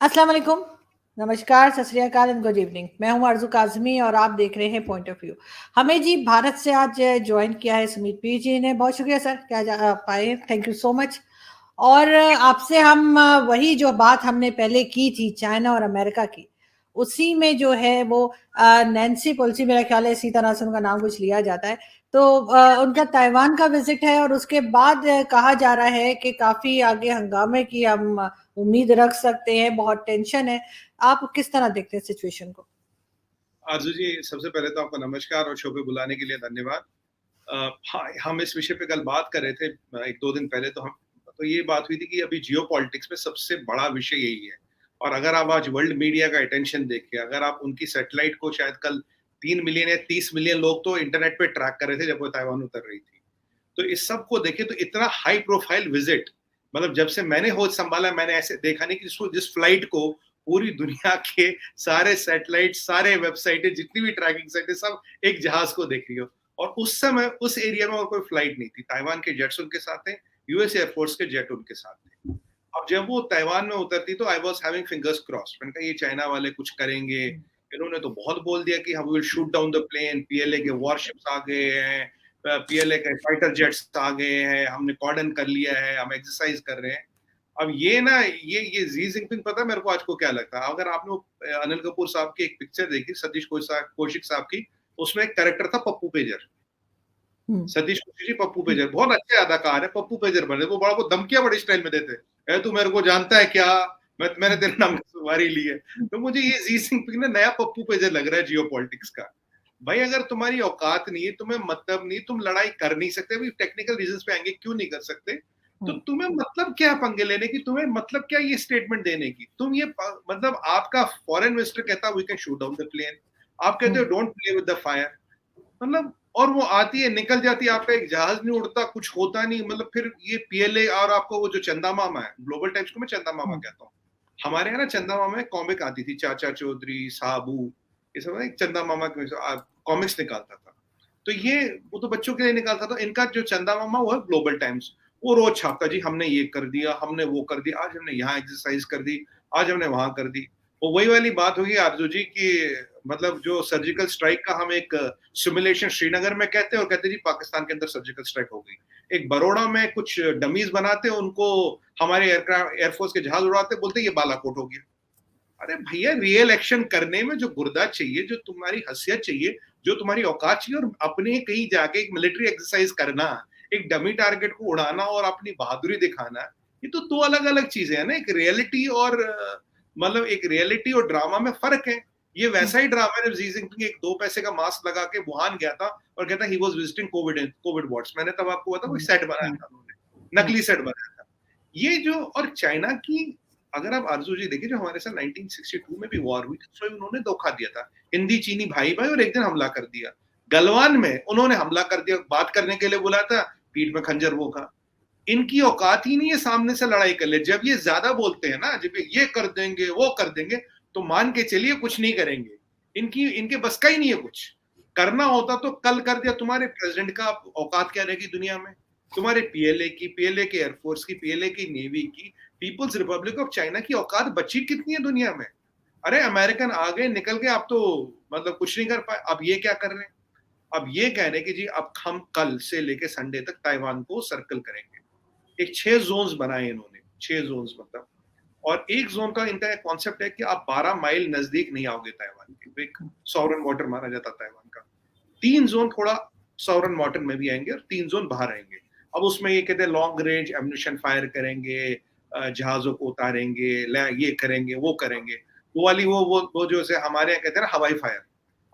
अस्सलाम वालेकुम, नमस्कार, सत श्री अकाल एंड गुड इवनिंग। मैं हूँ आरज़ू काज़मी और आप देख रहे हैं पॉइंट ऑफ व्यू। हमें जी भारत से आज जॉइन किया है सुमित पी जी ने, बहुत शुक्रिया सर कि आज आप आए, थैंक यू सो मच। और आपसे हम वही जो बात हमने पहले की थी चाइना और अमेरिका की, उसी में जो है वो नैन्सी पेलोसी, मेरा ख्याल है इसी तरह से उनका नाम कुछ लिया जाता है, तो उनका ताइवान का विजिट है और उसके बाद कहा जा रहा है कि काफ़ी आगे हंगामे की हम उम्मीद रख सकते हैं, बहुत टेंशन है। आप किस तरह देखते हैं सिचुएशन को? आरज़ू जी, सबसे पहले तो आपको नमस्कार और शो पे बुलाने के लिए धन्यवाद। हाँ, हम इस विषय पे कल बात कर रहे थे 1-2 दिन पहले तो ये बात हुई थी कि अभी जियोपॉलिटिक्स में सबसे बड़ा विषय यही है। और अगर आप आज वर्ल्ड मीडिया का अटेंशन देखें, अगर आप उनकी सैटेलाइट को शायद कल 3 मिलियन या 30 मिलियन लोग तो इंटरनेट पे ट्रैक कर रहे थे जब वो ताइवान उतर रही थी। तो इस सब को देखें तो इतना हाई प्रोफाइल विजिट, मतलब जब से मैंने होश संभाला मैंने ऐसे देखा नहीं कि जिस फ्लाइट को पूरी दुनिया के सारे सैटेलाइट, सारे वेबसाइटें, जितनी भी ट्रैकिंग साइट है, सब एक जहाज को देख रही हो। और उस समय उस एरिया में और कोई फ्लाइट नहीं थी। ताइवान के जेट्स उनके साथ थे, यूएस एयरफोर्स के जेट उनके साथ थे। अब जब वो ताइवान में उतरती तो I was having fingers crossed. मैंने कहा ये चाइना वाले कुछ करेंगे। इन्होंने तो बहुत बोल दिया कि हम will shoot down the plane, PLA के वॉरशिप्स आ गए हैं, पीएलए के फाइटर जेट्स आ गए हैं, हमने कॉर्डन कर लिया है, हम एक्सरसाइज कर रहे हैं। अब ये ना ये जी जिनपिंग, पता है मेरे को आज को क्या लगता है? अगर आपने अनिल कपूर साहब की एक पिक्चर देखी, सतीश कौशिक साहब की, उसमें एक कैरेक्टर था पप्पू पेजर। सतीश कौशिक जी पप्पू पेजर बहुत अच्छे अदाकार है, पप्पू पेजर बने, वो बड़ा वो धमकियां बड़ी स्टाइल में देते हैं, तू मेरे को जानता है क्या, मैंने तेरे नाम की सवारी ली है। तो मुझे ये जी जिनपिंग ना नया पप्पू पेजर लग रहा है जियो पॉलिटिक्स का। भाई अगर तुम्हारी औकात नहीं है, तुम्हें मतलब नहीं, तुम लड़ाई कर नहीं सकते, अभी टेक्निकल रीजंस पे आएंगे क्यों नहीं कर सकते, तो तुम्हें मतलब क्या पंगे लेने की, तुम्हें मतलब क्या ये स्टेटमेंट देने की, तुम ये मतलब आपका फॉरेन मिनिस्टर कहता है we can shoot down the plane, आप कहते हो don't play with the fire, मतलब और वो आती है निकल जाती है, आपका एक जहाज नहीं उड़ता, कुछ होता नहीं, मतलब फिर ये पीएलए और आपको वो जो चंदा मामा है, ग्लोबल टाइम्स को मैं चंदा मामा कहता हूँ। हमारे यहाँ ना चंदा मामा में कॉमिक आती थी, चाचा चौधरी, साबू, ये सब एक चंदा मामा कॉमिक्स निकालता था। तो ये वो तो बच्चों के लिए निकालता था, इनका जो चंदा मामा वो है ग्लोबल टाइम्स। वो रोज छापता, जी हमने ये कर दिया, हमने वो कर दिया, आज हमने यहाँ एक्सरसाइज कर दी, आज हमने वहां कर दी। वो वही वाली बात होगी आरजू जी की, मतलब जो सर्जिकल स्ट्राइक का हम एक सिमुलेशन श्रीनगर में कहते हैं और कहते हैं जी पाकिस्तान के अंदर सर्जिकल स्ट्राइक हो गई। एक बरोड़ा में कुछ डमीज बनाते हैं, उनको हमारे एयरफोर्स के जहाज उड़ाते, बोलते ये बालाकोट हो गया। अरे भैया रियल एक्शन करने में जो गुर्दा चाहिए, जो तुम्हारी हैसियत चाहिए, जो तुम्हारी औकात चाहिए, और अपने कहीं जाके एक मिलिट्री एक्सरसाइज करना, एक डमी टारगेट को उड़ाना और अपनी बहादुरी दिखाना, ये तो दो अलग अलग चीजें हैं ना। एक रियलिटी और मतलब एक रियलिटी और ड्रामा में फर्क है। ये वैसा ही ड्रामा है जब जी जिनपिंग एक 2 पैसे का मास्क लगा के वुहान गया था और कहता he was visiting COVID COVID wards. मैंने तब आपको बताया कोई सेट बनाया था उन्होंने, नकली सेट बनाया था। ये जो और चाइना की, अगर आप आरजू जी देखिए, जो हमारे साथ 1962 में भी वॉर हुई थी, उसमें उन्होंने धोखा दिया था, हिंदी चीनी भाई भाई, और एक दिन हमला कर दिया। गलवान में उन्होंने हमला कर दिया, बात करने के लिए बुलाया था, पीठ में खंजर भोंका। इनकी औकात ही नहीं है सामने से लड़ाई कर ले। जब ये ज्यादा बोलते हैं ना, जब ये कर देंगे वो कर देंगे, तो मान के चलिए कुछ नहीं करेंगे। इनके बस का ही नहीं है कुछ। करना होता तो कल कर दिया। तुम्हारे प्रेसिडेंट का औकात क्या रहेगी दुनिया में? तुम्हारे पीएलए की, पीएलए के एयरफोर्स की, पीएलए की नेवी की, पीपुल्स रिपब्लिक ऑफ चाइना की औकात बची कितनी है दुनिया में? अरे अमेरिकन आ गए निकल गए, आप तो मतलब कुछ नहीं कर पाए। अब ये क्या कर रहे हैं? अब ये कह रहे हैं कि जी अब हम कल से लेके संडे तक ताइवान को सर्कल करेंगे। एक 6 जोन्स बनाए इन्होंने, 6 जोन्स मतलब। और एक जोन का इनका कॉन्सेप्ट है कि आप 12 माइल नजदीक नहीं आओगे ताइवान के। एक सॉवरन वाटर माना जाता है ताइवान का। 3 जोन थोड़ा सॉवरन वाटर में भी आएंगे और 3 जोन बाहर आएंगे। अब उसमें ये कहते हैं लॉन्ग रेंज एम्यूनिशन फायर करेंगे, जहाजों को उतारेंगे, ये करेंगे वो करेंगे। वो वाली वो जो से हमारे यहाँ कहते हैं ना हवाई फायर।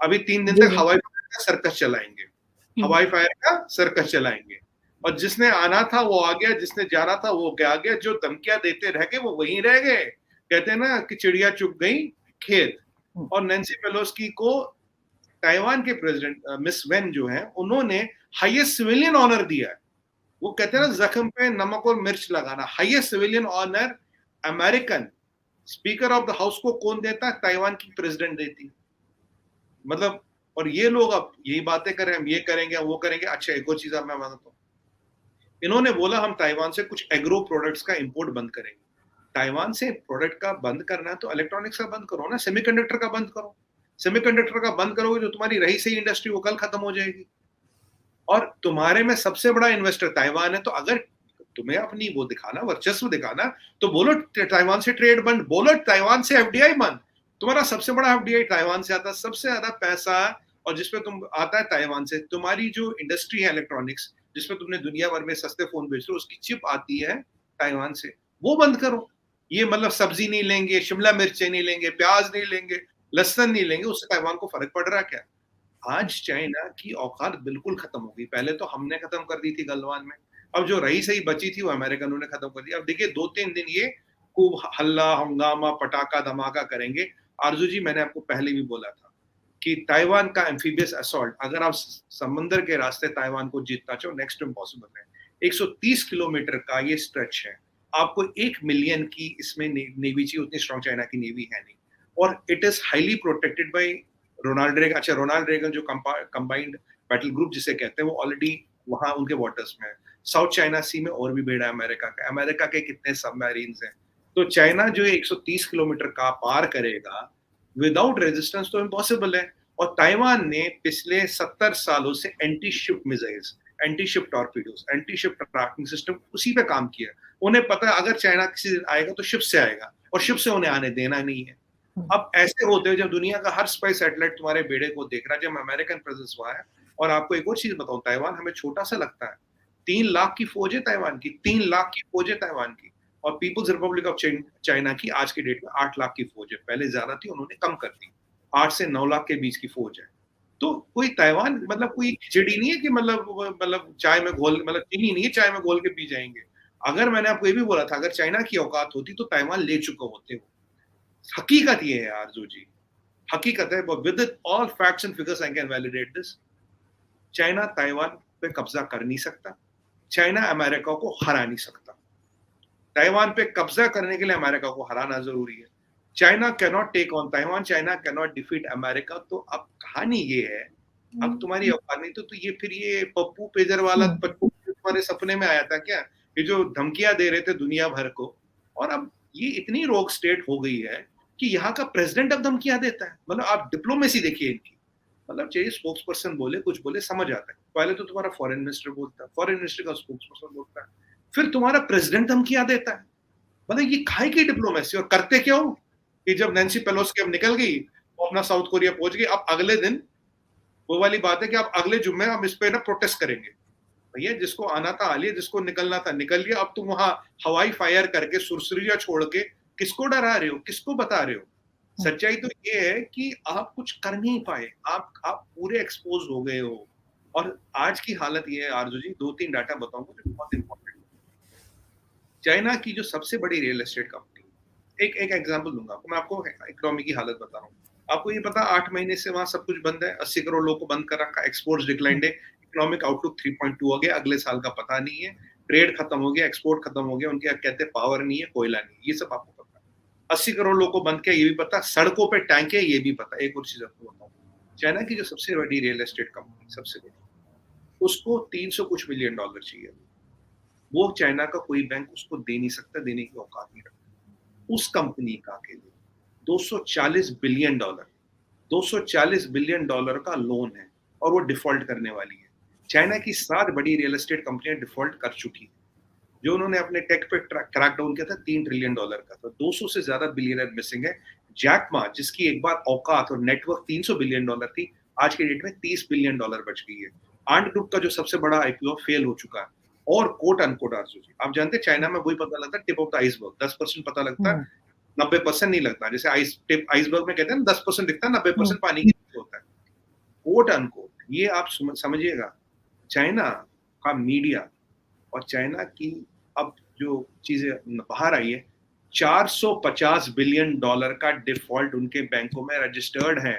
अभी 3 दिन जी, तक जी। हवाई फायर का सर्कस चलाएंगे, हवाई फायर का सर्कस चलाएंगे। और जिसने आना था वो आ गया, जिसने जाना था वो क्या आ गया, जो धमकियां देते रह गए वो वहीं रह गए। कहते हैं ना कि चिड़िया चुग गई खेत। और नैन्सी पेलोसी को ताइवान के प्रेसिडेंट मिस वेन जो है, उन्होंने हाईएस्ट सिविलियन ऑनर दिया है। वो कहते हैं ना जख्म पे नमक और मिर्च लगाना, highest civilian honour American speaker of the house को कौन देता है? ताइवान की प्रेसिडेंट देती। मतलब और ये लोग अब यही बातें करें, हम ये करेंगे, हम वो करेंगे। अच्छा एक और चीज अब मैं मानता हूँ, इन्होंने बोला हम ताइवान से कुछ एग्रो प्रोडक्ट्स का इंपोर्ट बंद करेंगे। ताइवान से प्रोडक्ट का बंद करना है तो इलेक्ट्रॉनिक्स का बंद करो ना, सेमीकंडक्टर का बंद करो। सेमीकंडक्टर का बंद करोगे जो तुम्हारी रही सही इंडस्ट्री वो कल खत्म हो जाएगी। और तुम्हारे में सबसे बड़ा इन्वेस्टर ताइवान है, तो अगर तुम्हें अपनी वो दिखाना, वर्चस्व दिखाना, तो बोलो ताइवान से ट्रेड बंद, बोलो ताइवान से एफडीआई बंद। तुम्हारा सबसे बड़ा एफडीआई ताइवान से आता है, सबसे ज्यादा पैसा और जिसपे तुम आता है ताइवान से। तुम्हारी जो इंडस्ट्री है इलेक्ट्रॉनिक्स, जिसमें तुमने दुनिया भर में सस्ते फोन बेच रहे हो, उसकी चिप आती है ताइवान से, वो बंद करो। ये मतलब सब्जी नहीं लेंगे, शिमला मिर्चें नहीं लेंगे, प्याज नहीं लेंगे, लहसुन नहीं लेंगे, उससे ताइवान को फर्क पड़ रहा क्या? आज चाइना की औकात बिल्कुल खत्म हो गई। पहले तो हमने खत्म कर दी थी गलवान में, अब जो रही सही बची थी वो अमेरिकनों ने खत्म कर दी। अब देखिए 2-3 दिन ये खूब हल्ला हंगामा पटाखा धमाका करेंगे। आरजू जी, मैंने आपको पहले भी बोला था कि ताइवान का एम्फीबियस असॉल्ट, अगर आप समंदर के रास्ते ताइवान को जीतना चाहो, नेक्स्ट टू इम्पॉसिबल है। 130 किलोमीटर का ये स्ट्रेच है, आपको 1 मिलियन की इसमें नेवी चाहिए, उतनी स्ट्रॉन्ग चाइना की नेवी है नहीं। और it is highly protected by Ronald Reagan. अच्छा, रोनाल्ड रेगन जो कंबाइंड बैटल ग्रुप जिसे कहते हैं, वो ऑलरेडी वहां उनके वाटर्स में है। साउथ चाइना सी में और भी बेड़ा है अमेरिका के कितने सबमरीन्स हैं। तो चाइना जो 130 किलोमीटर का पार करेगा विदाउट रेजिस्टेंस तो इम्पॉसिबल है। और ताइवान ने पिछले 70 सालों से anti ship missiles, anti ship torpedoes, anti ship tracking system उसी पे काम किया। उन्हें पता है अगर चाइना किसी दिन आएगा तो शिप से आएगा, और शिप से उन्हें आने देना नहीं है। अब ऐसे होते हुए जब दुनिया का हर स्पाई सैटेलाइट तुम्हारे बेड़े को देख रहा है, जब अमेरिकन प्रेजेंस वहां है। और आपको एक और चीज बताऊं, ताइवान हमें छोटा सा लगता है, 3 लाख की फौज है ताइवान की, 3 लाख की फौज है ताइवान की। और पीपुल्स रिपब्लिक ऑफ चाइना की आज के डेट में 8 लाख की फौज है। पहले ज्यादा थी, उन्होंने कम कर दी, 8 से 9 लाख के बीच की फौज है। तो कोई ताइवान मतलब कोई खिचड़ी नहीं है कि मतलब चाय में घोल, मतलब चीनी नहीं है चाय में घोल के पी जाएंगे। अगर मैंने आपको ये भी बोला था, अगर चाइना की औकात होती तो ताइवान ले चुके होते हो। हकीकत ये है आरजू जी, हकीकत है, with all facts and figures I can validate this. China Taiwan पे कब्जा कर नहीं सकता, चाइना अमेरिका को हरा नहीं सकता। ताइवान पे कब्जा करने के लिए अमेरिका को हराना जरूरी है। China can not take on Taiwan, China can not defeat America. तो अब कहानी ये है, अब तुम्हारी औकात नहीं तो ये फिर ये पप्पू पेजर वाला पप्पू तुम्हारे सपने में आया था क्या? ये जो धमकियां दे रहे थे दुनिया भर को, और अब ये इतनी रोग स्टेट हो गई है कि यहाँ का प्रेसिडेंट अब धमकियां देता है। मतलब आप डिप्लोमेसी देखिए इनकी, मतलब चाहिए स्पोक्स पर्सन बोले कुछ बोले समझ आता है। पहले तो तुम्हारा फॉरेन मिनिस्टर बोलता है, फॉरेन मिनिस्टर का स्पोक्स पर्सन बोलता है, फिर तुम्हारा प्रेसिडेंट धमकियां देता है। मतलब ये खाई की डिप्लोमेसी। और करते क्या हो कि जब नैन्सी पेलोसी अब निकल गई, वो अपना साउथ कोरिया पहुंच गई, अब अगले दिन वो वाली बात है कि अब अगले जुम्मे हम इस पे ना प्रोटेस्ट करेंगे। भैया जिसको आना था आ लिया, जिसको निकलना था निकल लिया। अब तुम वहां हवाई फायर करके सुरसुरिया छोड़ के किसको डरा रहे हो, किसको बता रहे हो? सच्चाई तो ये है कि आप कुछ कर नहीं पाए, आप पूरे एक्सपोज हो गए हो। और आज की हालत ये है आरजू जी, 2-3 डाटा बताऊंगा जो बहुत इंपॉर्टेंट। चाइना की जो सबसे बड़ी रियल एस्टेट कंपनी, एक एग्जांपल दूंगा आपको, मैं आपको इकोनॉमी की हालत बता रहा हूँ। आपको ये पता 8 महीने से वहां सब कुछ बंद है, 80 करोड़ लोगों को बंद कर रखा, एक्सपोर्ट्स डिक्लाइंड है, इकोनॉमिक आउटलुक 3.2 हो गया, अगले साल का पता नहीं है, ट्रेड खत्म हो गया, एक्सपोर्ट खत्म हो गया, उनके कहते पावर नहीं है, कोयला नहीं, ये सब आपको पता है। 80 करोड़ लोगों को बंद किया ये भी पता, सड़कों पे टैंक है ये भी पता। एक और चीज आपको बताऊं, चाइना की जो सबसे बड़ी रियल एस्टेट कंपनी, सबसे बड़ी, उसको 300 कुछ मिलियन डॉलर चाहिए। वो चाइना का कोई बैंक उसको दे नहीं सकता, देने की औकात नहीं रखता। उस कंपनी का के लिए 240 बिलियन डॉलर, 240 बिलियन डॉलर का लोन है, और वो डिफॉल्ट करने वाली है। चाइना की 7 बड़ी रियल एस्टेट कंपनियां डिफॉल्ट कर चुकी है। जो उन्होंने अपने टेक पे क्रैकडाउन किया था 3 ट्रिलियन डॉलर का, तो 200 से ज्यादा बिलियनर मिसिंग है। जैक मा, जिसकी एक बार औकात और नेटवर्क 300 बिलियन डॉलर थी, आज के डेट में 30 बिलियन डॉलर बच गई है। आंट ग्रुप का जो सबसे बड़ा आईपीओ फेल हो चुका है। और कोट अनकोट आरजू जी, आप जानते हैं चाइना में वही पता लगता है टिप ऑफ द आइसबर्ग, 10% पता लगता है, 90% नहीं लगता। जैसे आइसबर्ग में कहते हैं 10% दिखता है, 90% पानी के नीचे होता है। कोट अनकोट, ये आप समझिएगा, चाइना का मीडिया और चाइना की अब जो चीजें बाहर आई है, 450 बिलियन डॉलर का डिफॉल्ट उनके बैंकों में रजिस्टर्ड है।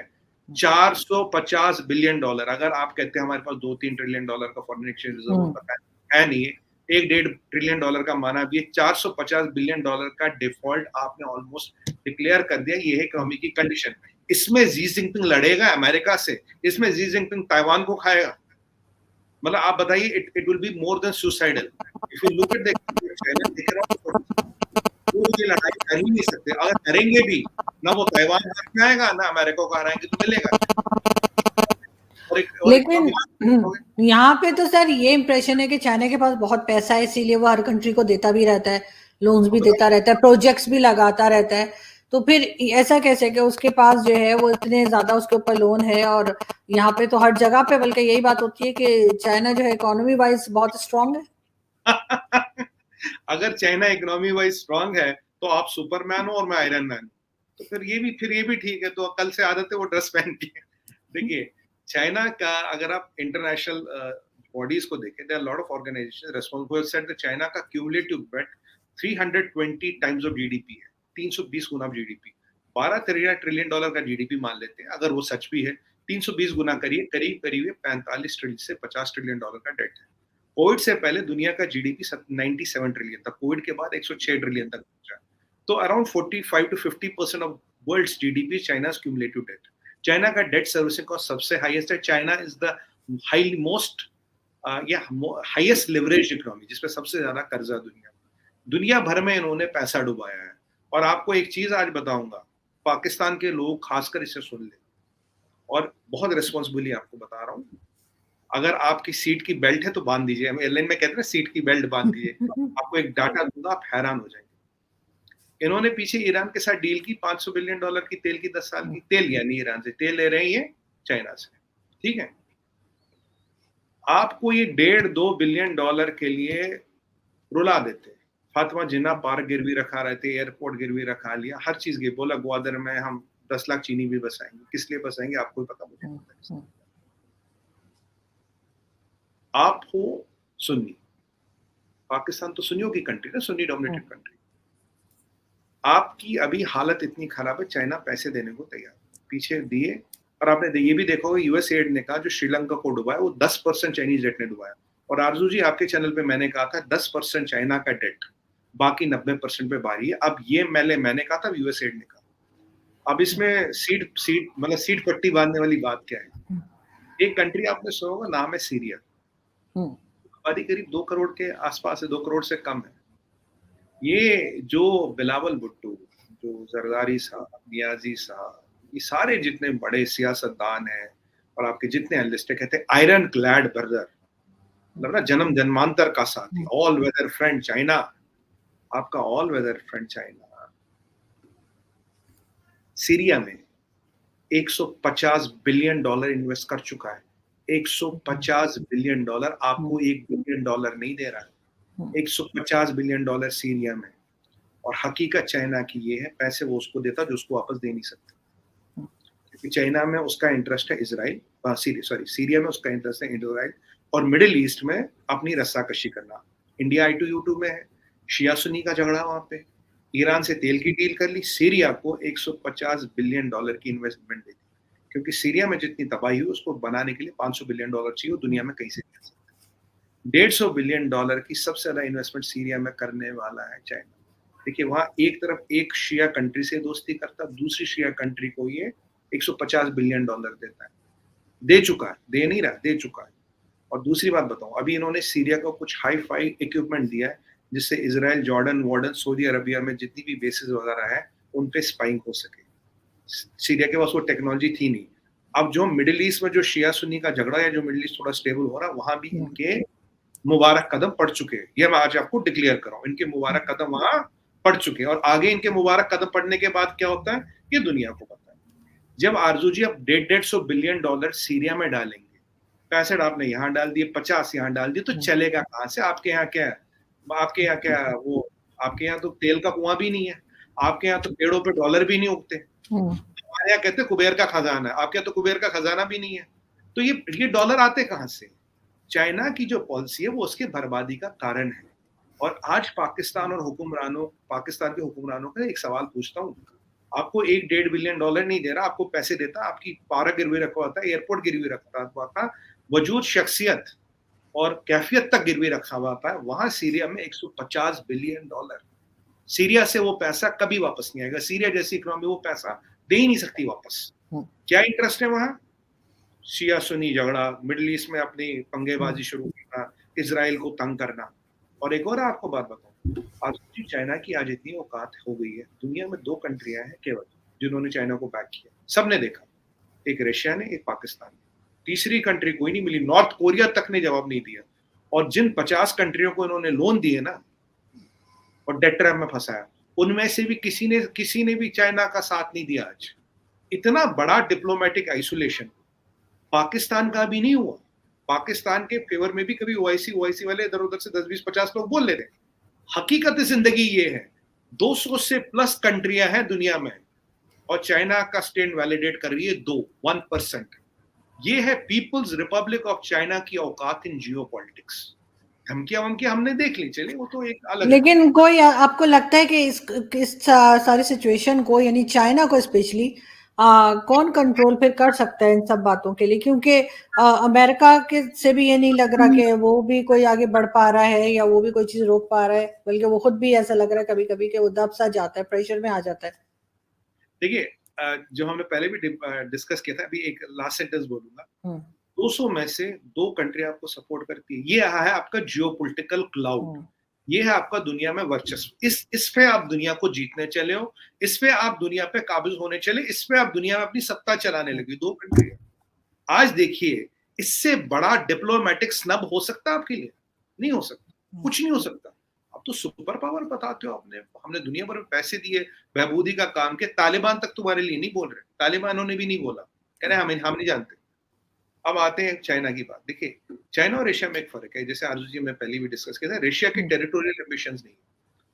450 बिलियन डॉलर। अगर आप कहते हैं हमारे पास 2-3 ट्रिलियन डॉलर का फॉरेन एक्सचेंज रिजर्व होता है नहीं है, 1-1.5 ट्रिलियन डॉलर का माना भी, 450 बिलियन डॉलर का डिफॉल्ट आपने ऑलमोस्ट डिक्लेयर कर दिया। ये है इकोनॉमी की कंडीशन। इसमें जी जिनपिंग लड़ेगा अमेरिका से, इसमें जी जिनपिंग ताइवान को खाएगा। मतलब आप बताइए, it will be more than suicidal. If you look at the China, दिख रहा है वो की लड़ाई कर ही नहीं सकते, अगर करेंगे भी ना वो ताइवान हाथ में आएगा ना अमेरिका को हराएंगे तो मिलेगा। और लेकिन यहाँ पे तो सर ये इम्प्रेशन है कि चाइना के पास बहुत पैसा है, इसीलिए वो हर कंट्री को देता भी रहता है, लोन्स भी देता रहता है, प्रोजेक्ट्स भी लगाता रहता है। तो फिर ऐसा कैसे कि उसके पास जो है वो इतने ज्यादा उसके ऊपर लोन है, और यहाँ पे तो हर जगह पे बल्कि यही बात होती है कि चाइना जो है इकोनॉमी वाइज बहुत स्ट्रांग है। अगर चाइना इकोनॉमी वाइज स्ट्रांग है तो आप सुपरमैन हो और मैं आयरन मैन हूँ, तो फिर ये भी ठीक है। तो कल से आदत है वो ड्रेस पहन की। देखिए चाइना का अगर आप इंटरनेशनल बॉडीज को देखें, there are lot of organisations responsible who have said that China का cumulative debt 320 times of GDP है, 320 गुना जीडीपी, 12 ट्रिलियन डॉलर का जीडीपी मान लेते हैं। अगर वो सच भी है 320 गुना करिए, करीब करीब 45 ट्रिलियन से 50 ट्रिलियन डॉलर का डेट है। कोविड से पहले दुनिया का जीडीपी 97 ट्रिलियन था, कोविड के बाद 106 ट्रिलियन तक पहुंचा। तो around 45 to 50% of world's GDP चाइना's क्यूमुलेटिव डेट। चाइना का डेट सर्विसिंग कॉस्ट सबसे हाईएस्ट है। China is the highly most highest leverage economy, जिसपे सबसे ज्यादा कर्जा दुनिया भर में इन्होंने पैसा डुबाया है। और आपको एक चीज आज बताऊंगा, पाकिस्तान के लोग खासकर इसे सुन ले, और बहुत रिस्पॉन्सिबली आपको बता रहा हूँ, अगर आपकी सीट की बेल्ट है तो बांध दीजिए। हम एयरलाइन में कहते हैं ना सीट की बेल्ट बांध दीजिए। आपको एक डाटा दूंगा, आप हैरान हो जाएंगे। इन्होंने पीछे ईरान के साथ डील की, $500 बिलियन की तेल की 10 साल की तेल, यानी ईरान से तेल ले रहे हैं चाइना से, ठीक है। आपको ये $1.5-2 बिलियन के लिए रुला देते। फातिमा जिन्ना पार्क गिरवी रखा रहते, एयरपोर्ट गिरवी रखा लिया, हर चीज गिर, बोला ग्वादर में हम 10 लाख चीनी भी बसाएंगे। किस लिए बसाएंगे आपको पता, मुझे पता। आप हो सुन्नी, पाकिस्तान तो सुन्नियों की कंट्री है, सुन्नी डोमिनेटेड कंट्री। आपकी अभी हालत इतनी खराब है, चाइना पैसे देने को तैयार, पीछे दिए। और आपने ये भी देखा होगा यूएस एड ने कहा जो श्रीलंका को डुबाया वो 10% चाइनीज डेट ने डुबाया। और आरजू जी आपके चैनल पे मैंने कहा था 10% चाइना का डेट, बाकी 90% पे बारी है। अब ये मैंने कहा था, यूएस एड ने कहा। अब इसमें सीट पट्टी बांधने वाली बात क्या है। एक कंट्री आपने सुना होगा, नाम है सीरिया। आबादी करीब 2 करोड़ के आसपास है, 2 करोड़ से कम है। ये जो बिलावल भुट्टो, जो जरदारी साहब, नियाजी साहब, ये सारे जितने बड़े सियासतदान हैं और आपके जितने एनालिस्ट कहते हैं आयरन क्लैड ब्रदर, मतलब ना जन्म जन्मांतर का साथी, ऑल वेदर फ्रेंड चाइना। आपका all weather friend China Syria में $150 बिलियन इन्वेस्ट कर चुका है। $150 बिलियन, आपको $1 बिलियन नहीं दे रहा है। $150 बिलियन सीरिया में। और हकीकत चाइना की ये है, पैसे वो उसको देता जो उसको वापस दे नहीं सकता, क्योंकि चाइना में उसका इंटरेस्ट है इजराइल, सीरिया में उसका इंटरेस्ट है इजराइल, और मिडिल ईस्ट में अपनी रस्साकशी करना। इंडिया I2U2 में है, शिया सुन्नी का झगड़ा वहां पे, ईरान से तेल की डील कर ली, सीरिया को $150 बिलियन की इन्वेस्टमेंट दी, क्योंकि सीरिया में जितनी तबाही हुई उसको बनाने के लिए $500 बिलियन चाहिए, दुनिया में कहीं से नहीं सकता। $150 बिलियन की सबसे ज्यादा इन्वेस्टमेंट सीरिया में करने वाला है चाइना। देखिए वहां एक तरफ एक शिया कंट्री से दोस्ती करता, दूसरी शिया कंट्री को ये $150 बिलियन देता है, दे चुका है, दे नहीं रहा, दे चुका है। और दूसरी बात बताऊं, अभी इन्होंने सीरिया को कुछ हाई फाई इक्विपमेंट दिया है, जिससे Israel, Jordan, warden, Saudi Arabia में जितनी भी बेसिस वगैरह है उन पे स्पाइंग हो सके। सीरिया के पास वो टेक्नोलॉजी थी नहीं। अब जो मिडिल ईस्ट में जो शिया सुन्नी का झगड़ा है, जो मिडिल ईस्ट थोड़ा स्टेबल हो रहा है, वहां भी इनके मुबारक कदम पड़ चुके हैं। ये मैं आज आपको डिक्लेयर कर रहा हूं, इनके मुबारक कदम वहां पड़ चुके हैं। और आगे इनके मुबारक कदम पड़ने के बाद क्या होता है ये दुनिया को पता है। जब आरजू जी आप $150 बिलियन सीरिया में डालेंगे, 65 आपने यहाँ डाल दिए, 50 यहाँ डाल दिए, तो चलेगा कहाँ से? आपके यहाँ क्या है? आपके यहाँ क्या है? वो आपके यहाँ तो तेल का कुआं भी नहीं है, आपके यहाँ तो पेड़ों पे डॉलर भी नहीं उगते। हमारे यहाँ कहते हैं कुबेर का खजाना है, आपके यहाँ तो कुबेर का खजाना भी नहीं है। तो ये डॉलर आते कहाँ से? चाइना की जो पॉलिसी है वो उसके बर्बादी का कारण है। और आज पाकिस्तान के हुक्मरानों का एक सवाल पूछता हूँ, आपको $1-1.5 बिलियन नहीं दे रहा, आपको पैसे देता, आपकी पारा गिरवी रखा हुआ था, एयरपोर्ट गिरवी रखा हुआ था, वजूद, शख्सियत और कैफियत तक गिरवी रखा हुआ था। वहां सीरिया में $150 बिलियन। सीरिया से वो पैसा कभी वापस नहीं आएगा। सीरिया जैसी इकोनॉमी वो पैसा दे ही नहीं सकती वापस। क्या इंटरेस्ट है वहां? शिया सुन्नी झगड़ा, मिडिल ईस्ट में अपनी पंगेबाजी शुरू करना, इजराइल को तंग करना। और एक और आपको बात बताऊं, आज की चाइना की आज इतनी औकात हो गई है, दुनिया में 2 कंट्रियाँ हैं केवल, जिन्होंने चाइना को बैक किया। सबने देखा, एक रशिया ने, एक पाकिस्तान ने। तीसरी कंट्री कोई नहीं मिली, नॉर्थ कोरिया तक ने जवाब नहीं दिया। और जिन 50 कंट्रियों को इन्होंने लोन दिए ना और डेट ट्रैप में फँसाया, उनमें से भी किसी ने भी चाइना का साथ नहीं दिया आज। इतना बड़ा डिप्लोमैटिक आइसोलेशन पाकिस्तान का भी नहीं हुआ। पाकिस्तान के फेवर में भी कभी ओआईसी वाले इधर-उधर से 10, 20, 50 लोग बोल लेते हैं। हकीकत जिंदगी ये है, 200 से प्लस कंट्रियां हैं दुनिया में और चाइना का स्टैंड वैलिडेट कर रही है 1%। ये है पीपल्स रिपब्लिक ऑफ चाइना की औकात इन जियोपॉलिटिक्स। धमकियां वमकियां हमने देख ली, चलिए वो तो एक अलग है। लेकिन कोई आपको लगता है कि इस सारी सिचुएशन को, यानी चाइना को स्पेशली, कौन कंट्रोल फिर कर सकता है इन सब बातों के लिए? क्योंकि अमेरिका के से भी ये नहीं लग रहा कि वो भी कोई आगे बढ़ पा रहा है या वो भी कोई चीज रोक पा रहा है, बल्कि वो खुद भी ऐसा लग रहा है कभी कभी कि वो दब सा जाता है, प्रेशर में आ जाता है। देखिए, जो हमने पहले भी डिस्कस किया था, अभी एक लास्ट सेंटेंस बोलूंगा। 200 में से 2 कंट्री आपको सपोर्ट करती है, ये है आपका जियोपॉलिटिकल क्लाउड। ये है आपका दुनिया में वर्चस्व। इस पे आप दुनिया को जीतने चले हो, इस पे आप दुनिया पे काबिज होने चले, इस पे आप दुनिया में अपनी सत्ता चलाने लगे। 2 कंट्री। आज देखिए, इससे बड़ा डिप्लोमेटिक स्नब हो सकता है आपके लिए? नहीं हो सकता, कुछ नहीं हो सकता। अब तो सुपर पावर बताते हो आपने, हमने दुनिया भर में पैसे दिए बहबूदी का काम के, तालिबान तक तुम्हारे लिए नहीं बोल रहे, तालिबानों ने भी नहीं बोला, कह रहे हम नहीं जानते। अब आते हैं चाइना की बात। देखिए, चाइना और एशिया में एक फर्क है, जैसे आरजू जी मैं पहले भी डिस्कस किया था, रशिया के टेरिटोरियल एम्बिशंस नहीं,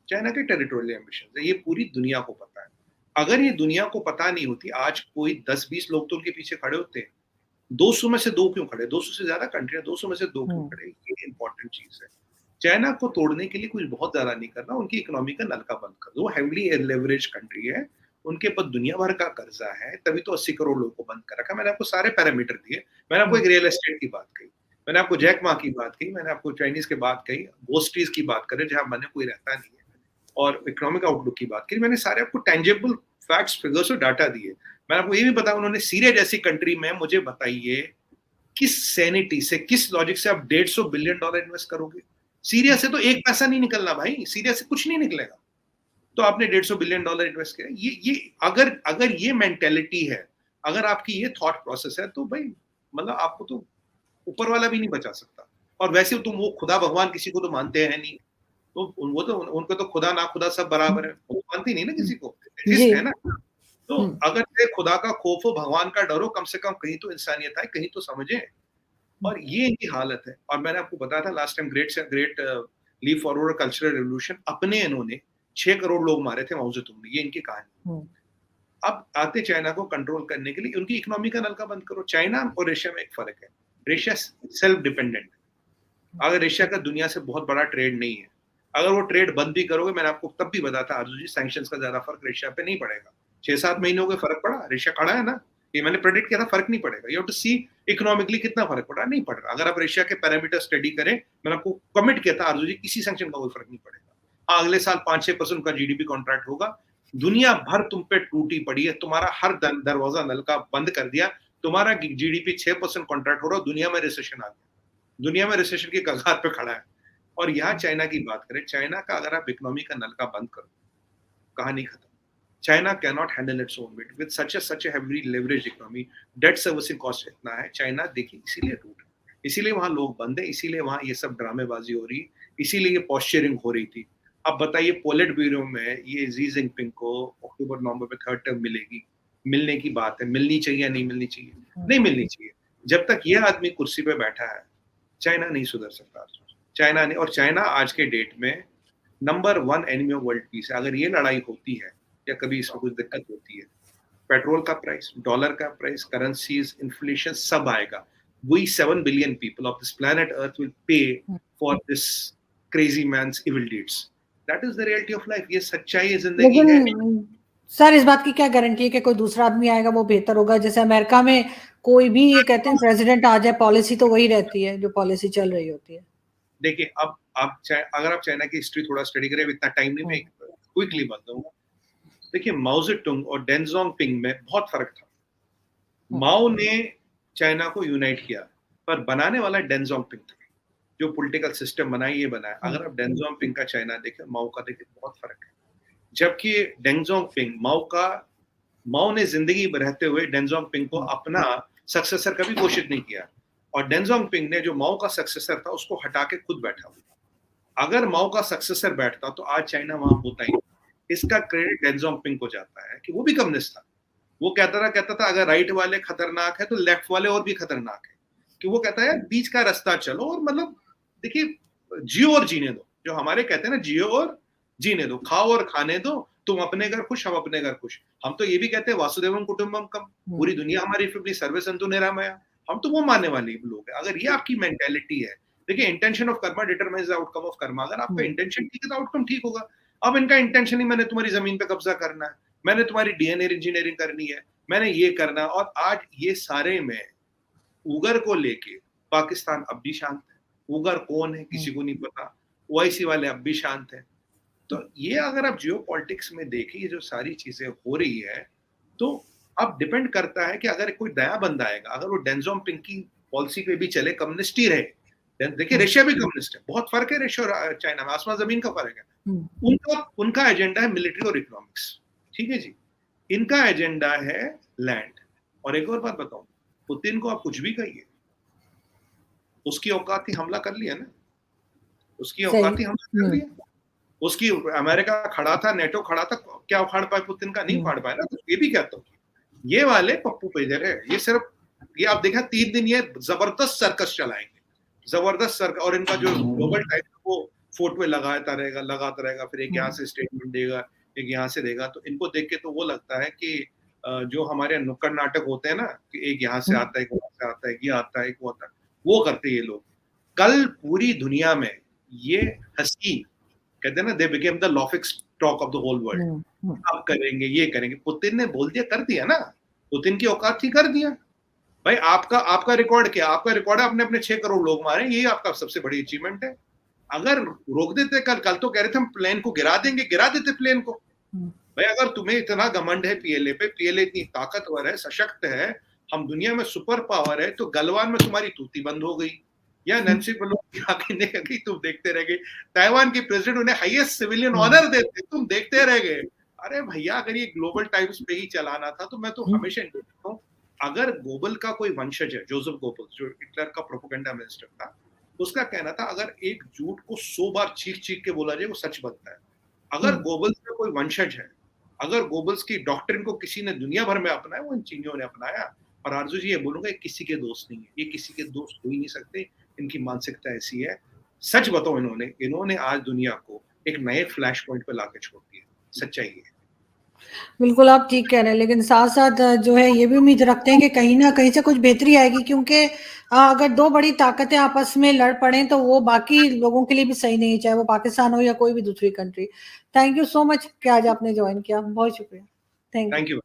चाइना के टेरिटोरियल एम्बिशंस है। ये पूरी दुनिया को पता है। अगर ये दुनिया को पता नहीं होती, आज कोई 10-20 लोग तो उनके पीछे खड़े होते हैं। 200 में से 2 क्यों खड़े? 200 से ज्यादा कंट्री है, 200 में से 2 क्यों खड़े? ये इंपॉर्टेंट चीज है। चाइना को तोड़ने के लिए कुछ बहुत ज्यादा नहीं करना, उनकी इकोनॉमी का नलका बंद कर दो। हेवीली लेवरेज कंट्री है, उनके पास दुनिया भर का कर्जा है, तभी तो 80 करोड़ लोगों को बंद कर रखा। मैंने आपको सारे पैरामीटर दिए। मैंने आपको एक रियल एस्टेट की बात कही, मैंने आपको जैक मा की बात कही, मैंने आपको चाइनीज की बात कही, गोस्ट्रीज की बात करें जहां मैंने कोई रहता नहीं है, और इकोनॉमिक आउटलुक की बात करी। मैंने सारे आपको टेंजेबल फैक्ट्स, फिगर्स और डाटा दिए। मैंने आपको ये भी बताया, उन्होंने सीरिया जैसी कंट्री में, मुझे बताइए किस सैनिटी से, किस लॉजिक से आप $150 बिलियन इन्वेस्ट करोगे? सीरिया से तो एक पैसा नहीं निकलना भाई, सीरिया से कुछ नहीं निकलेगा। तो आपने $150 बिलियन इन्वेस्ट किया। ये अगर ये मेंटेलिटी है, अगर आपकी ये थॉट प्रोसेस है, तो भाई मतलब आपको तो ऊपर वाला भी नहीं बचा सकता। और वैसे तुम वो खुदा भगवान किसी को तो मानते हैं नहीं, तो वो तो उनको तो खुदा ना खुदा सब बराबर है, वो मानती नहीं ना किसी को, एथिस्ट है ना। तो अगर से खुदा का खौफ हो, भगवान का डर हो, कम से कम कहीं तो इंसानियत है, कहीं तो समझे। और ये इनकी हालत है। और मैंने आपको बताया था last time, great leap forward cultural revolution, अपने इन्होंने 6 करोड़ लोग मारे थे माओ जेतुंग ने, ये इनकी कहानी। अब आते चाइना को कंट्रोल करने के लिए, उनकी इकोनॉमी का नलका बंद करो। चाइना और रशिया में एक फर्क है, रशिया सेल्फ डिपेंडेंट। अगर रशिया का दुनिया से बहुत बड़ा ट्रेड नहीं है, अगर वो ट्रेड बंद भी करोगे, मैंने आपको तब भी बताया था आरजू जी, सैंक्शंस का ज्यादा फर्क रशिया पे नहीं पड़ेगा। 6-7 महीनों का फर्क पड़ा, रशिया खड़ा है ना, ये मैंने प्रेडिक्ट किया था, फर्क नहीं पड़ेगा। You have to see economically कितना फर्क पड़ा, नहीं पड़ रहा। अगर आप रशिया के पैरामीटर स्टडी करें, मैंने आपको कमिट किया था आरजू जी, किसी सैंक्शन का कोई फर्क नहीं पड़ेगा। हाँ, अगले साल 5-6% का जीडीपी कॉन्ट्रैक्ट होगा। दुनिया भर तुम पे टूटी पड़ी है, तुम्हारा हर दरवाजा नलका बंद कर दिया, तुम्हारा जीडीपी 6% कॉन्ट्रैक्ट हो रहा है, दुनिया में रिसेशन आ गया, दुनिया में रिसेशन की कगार पे खड़ा है। और यहाँ चाइना की बात करें, चाइना का अगर आप इकोनॉमी का नलका बंद करो, कहानी खत्म। China can not handle its own weight with such a heavy leverage economy. Debt servicing cost इतना है, चाइना देखिए इसीलिए टूट, इसीलिए वहां लोग बंद है, इसीलिए वहां ये सब ड्रामेबाजी हो रही, इसीलिए ये पॉस्चरिंग हो रही थी। अब बताइए, पोलिट ब्यूरो में ये जी जिनपिंग को अक्टूबर नवंबर में 3rd टर्म मिलेगी, मिलने की बात है, मिलनी चाहिए या नहीं मिलनी चाहिए? नहीं मिलनी चाहिए। जब तक ये आदमी कुर्सी पे बैठा है, चाइना नहीं सुधर सकता। चाइना नहीं, और चाइना आज के डेट में number 1 enemy of world peace है। अगर ये लड़ाई होती है या कभी इसमें कुछ दिक्कत होती है, पेट्रोल का प्राइस, डॉलर का प्राइस, करेंसीज, इन्फ्लेशन सब आएगा। We 7 billion people of this planet Earth will pay for this crazy man's evil deeds. That is the reality of life. ये सच्चाई है, जिंदगी है। लेकिन सर, इस बात की क्या गारंटी है कि कोई दूसरा आदमी आएगा वो बेहतर होगा? जैसे अमेरिका में कोई भी, ये कहते हैं प्रेसिडेंट आ जाए, पॉलिसी तो वही रहती है जो पॉलिसी चल रही होती है। देखिए, अब आप अगर आप चाइना की हिस्ट्री थोड़ा स्टडी करें, इतना टाइम नहीं, मैं क्विकली बता दूंगा। देखिए, माओ जेडुंग और डेन ज़ाओपिंग में बहुत फर्क था। माओ ने चाइना को यूनाइट किया, पर बनाने वाला डेन ज़ाओपिंग था, जो पॉलिटिकल सिस्टम बना है ये बना है। अगर आप डेंग ज़ाओपिंग का चाइना देखें, माओ का देखें, बहुत फर्क है। जबकि डेंग ज़ाओपिंग माओ ने जिंदगी में रहते हुए डेंग ज़ाओपिंग को अपना सक्सेसर कभी घोषित नहीं किया, और डेंग ज़ाओपिंग ने जो माओ का सक्सेसर था उसको हटा के खुद बैठा हुआ। अगर माओ का सक्सेसर बैठता तो आज चाइना वहां होता ही। इसका क्रेडिट डेंग ज़ाओपिंग को जाता है कि वो भी कम्युनिस्ट था। वो कहता था अगर राइट वाले खतरनाक है तो लेफ्ट वाले और भी खतरनाक है। कि वो कहता है बीच का रास्ता चलो, और मतलब देखिए, जियो और जीने दो। जो हमारे कहते हैं ना, जियो और जीने दो, खाओ और खाने दो, तुम अपने घर खुश, हम अपने घर खुश। हम तो ये भी कहते हैं वासुदेवम कुटुंबकम, पूरी दुनिया हमारी फैमिली, सर्वे संतु निरामया। हम तो वो मानने वाले लोग हैं। अगर ये आपकी मेंटेलिटी है, देखिए, intention of Karma determines the outcome of Karma. अगर आपका इंटेंशन ठीक है तो आउटकम ठीक होगा। अब इनका इंटेंशन ही मैंने तुम्हारी जमीन पे कब्जा करना है, मैंने तुम्हारी डीएनए इंजीनियरिंग करनी है, मैंने ये करना। और आज ये सारे में उगर को लेके पाकिस्तान अब भी शांत है। उगर कौन है किसी को नहीं पता, ओआईसी वाले अब भी शांत है। तो ये अगर आप जियो पॉलिटिक्स में देखिए जो सारी चीजें हो रही है, तो अब डिपेंड करता है कि अगर कोई नया बंदा आएगा, अगर वो डेंग ज़ाओपिंग की पॉलिसी पे भी चले, कम्युनिस्ट ही रहे। देखिए, रशिया भी कम्युनिस्ट है, बहुत फर्क है रशिया और चाइना में, आसमान जमीन का फर्क है। उनका एजेंडा है मिलिट्री और इकोनॉमिक्स, ठीक है जी। इनका एजेंडा है लैंड। और एक और बात बताऊं, पुतिन को आप कुछ भी कहिए, उसकी औकात थी हमला कर लिया ना, उसकी औकात थी हमला कर लिया। उसकी अमेरिका खड़ा था, नेटो खड़ा था, क्या उखाड़ पाए पुतिन का? नहीं उखाड़ पाए ना। तो ये भी कहता हूँ, ये वाले पप्पू पेजर है। ये सिर्फ, ये आप देखा 3 दिन ये जबरदस्त सर्कस चलाएंगे, जबरदस्त सर्कस। और इनका जो ग्लोबल टाइप वो फोटो लगाता रहेगा, फिर एक यहाँ से स्टेटमेंट देगा, एक यहाँ से देगा। तो इनको देख के तो वो लगता है कि जो हमारे नुक्कड़ नाटक होते हैं ना, कि एक यहाँ से आता है, एक वहां से आता है, ये आता है, एक वो आता है, वो करते ये लोग। कल पूरी दुनिया में ये हंसी, कहते हैं ना, they became the laughing stock of the whole world. अब करेंगे, ये करेंगे। पुतिन ने बोल दिया, कर दिया ना। पुतिन की औकात थी, कर दिया। भाई आपका रिकॉर्ड क्या? आपका रिकॉर्ड है अपने 6 करोड़ लोग मारे, ये आपका सबसे बड़ी अचीवमेंट है। अगर रोक देते, कल तो कह रहे थे हम प्लेन को गिरा देंगे, गिरा देते प्लेन को। भाई अगर तुम्हें इतना घमंड है पीएलए पे, पीएलए इतनी ताकतवर है, सशक्त है, हम दुनिया में सुपर पावर है, तो गलवान में तुम्हारी तूती बंद हो गई, या नैन्सी पेलोसी आके ने कही, तुम देखते रह गए। ताइवान की प्रेसिडेंट उन्हें हाईएस्ट सिविलियन ऑनर देते, तुम देखते रह गए। अरे भैया, अगर ये ग्लोबल टाइम्स पे ही चलाना था तो मैं तो हमेशा कहता हूँ, अगर गोबल का कोई वंशज है, जोसेफ गोबल, जो हिटलर का प्रोपेगेंडा मिनिस्टर था, उसका कहना था अगर एक झूठ को 100 बार चीख के बोला जाए वो सच बनता है। अगर गोबल्स का कोई वंशज है, अगर गोबल्स की डॉक्ट्रिन को किसी ने दुनिया भर में अपनाया, वो इन चीनियों ने अपनाया। और आरजू जी, ये बोलूंगा, किसी के दोस्त नहीं है, ये किसी के दोस्त हो ही नहीं सकते। इनकी मानसिकता ऐसी है। सच बताओ, इन्होंने आज दुनिया को एक नए फ्लैश पॉइंट पे लाके छोड़ दिया। सच्चाई है। बिल्कुल आप ठीक कह रहे हैं, लेकिन साथ साथ जो है ये भी उम्मीद रखते हैं कि कहीं ना कहीं से कुछ बेहतरी आएगी, क्योंकि अगर 2 बड़ी ताकतें आपस में लड़ पड़े तो वो बाकी लोगों के लिए भी सही नहीं, चाहे वो पाकिस्तान हो या कोई भी दूसरी country. Thank you so much कि आज आपने ज्वाइन किया, बहुत शुक्रिया। Thank you.